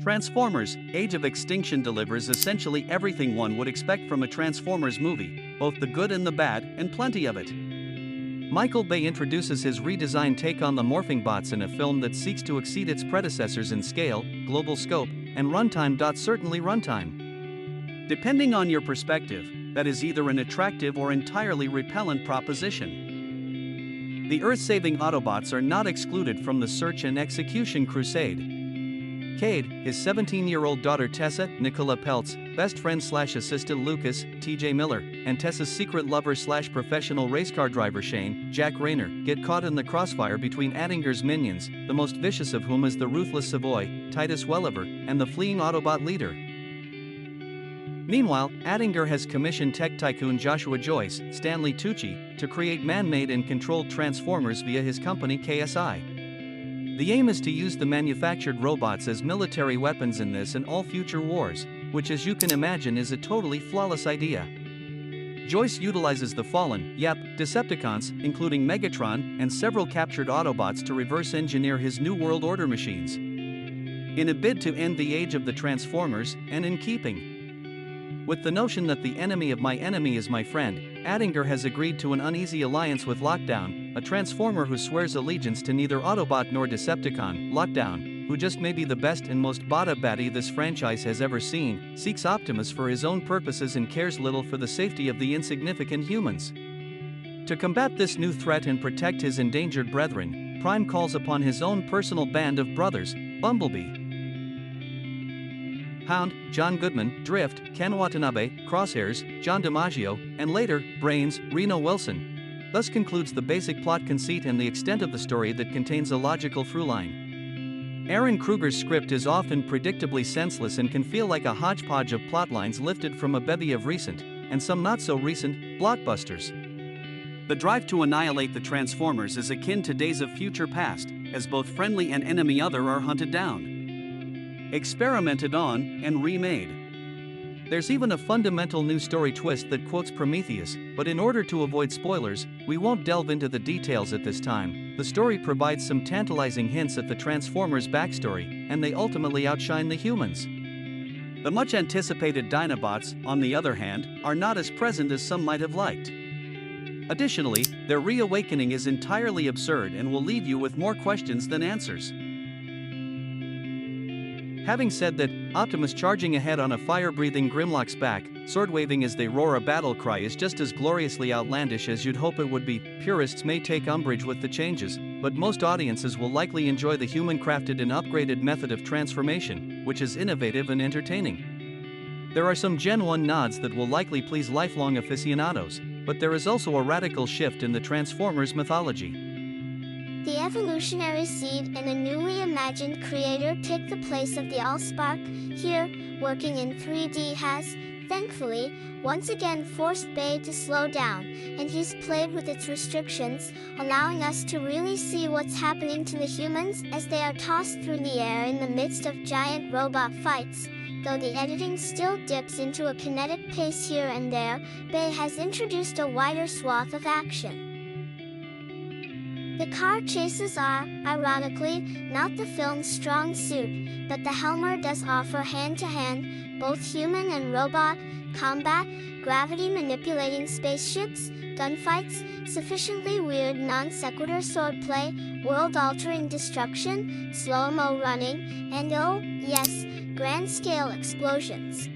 Transformers: Age of Extinction delivers essentially everything one would expect from a Transformers movie, both the good and the bad, and plenty of it. Michael Bay introduces his redesigned take on the morphing bots in a film that seeks to exceed its predecessors in scale, global scope, and runtime. Certainly runtime. Depending on your perspective, that is either an attractive or entirely repellent proposition. The Earth-saving Autobots are not excluded from the search and execution crusade. Cade, his 17-year-old daughter Tessa, Nicola Peltz, best friend/assistant Lucas, TJ Miller, and Tessa's secret lover/professional race car driver Shane, Jack Rayner, get caught in the crossfire between Attinger's minions, the most vicious of whom is the ruthless Savoy, Titus Welliver, and the fleeing Autobot leader. Meanwhile, Attinger has commissioned tech tycoon Joshua Joyce, Stanley Tucci, to create man-made and controlled Transformers via his company KSI. The aim is to use the manufactured robots as military weapons in this and all future wars, which as you can imagine is a totally flawless idea. Joyce utilizes the fallen, Decepticons, including Megatron and several captured Autobots to reverse engineer his New World Order machines, in a bid to end the age of the Transformers, and in keeping with the notion that the enemy of my enemy is my friend, Attinger has agreed to an uneasy alliance with Lockdown, a Transformer who swears allegiance to neither Autobot nor Decepticon. Lockdown, who just may be the best and most bada baddie this franchise has ever seen, seeks Optimus for his own purposes and cares little for the safety of the insignificant humans. To combat this new threat and protect his endangered brethren, Prime calls upon his own personal band of brothers, Bumblebee, Hound, John Goodman, Drift, Ken Watanabe, Crosshairs, John DiMaggio, and later, Brains, Reno Wilson. Thus concludes the basic plot conceit and the extent of the story that contains a logical throughline. Aaron Kruger's script is often predictably senseless and can feel like a hodgepodge of plotlines lifted from a bevy of recent, and some not so recent, blockbusters. The drive to annihilate the Transformers is akin to Days of Future Past, as both friendly and enemy other are hunted down, experimented on, and remade. There's even a fundamental new story twist that quotes Prometheus, but in order to avoid spoilers, we won't delve into the details at this time. The story provides some tantalizing hints at the Transformers' backstory, and they ultimately outshine the humans. The much anticipated Dinobots, on the other hand, are not as present as some might have liked. Additionally, their reawakening is entirely absurd and will leave you with more questions than answers. Having said that, Optimus charging ahead on a fire-breathing Grimlock's back, sword-waving as they roar a battle cry is just as gloriously outlandish as you'd hope it would be. Purists may take umbrage with the changes, but most audiences will likely enjoy the human-crafted and upgraded method of transformation, which is innovative and entertaining. There are some Gen 1 nods that will likely please lifelong aficionados, but there is also a radical shift in the Transformers mythology. The evolutionary seed and a newly imagined creator take the place of the Allspark. Here, working in 3D has, thankfully, once again forced Bay to slow down, and he's played with its restrictions, allowing us to really see what's happening to the humans as they are tossed through the air in the midst of giant robot fights. Though the editing still dips into a kinetic pace here and there, Bay has introduced a wider swath of action. The car chases are, ironically, not the film's strong suit, but the Helmer does offer hand-to-hand, both human and robot, combat, gravity-manipulating spaceships, gunfights, sufficiently weird non-sequitur swordplay, world-altering destruction, slow-mo running, and oh, yes, grand-scale explosions.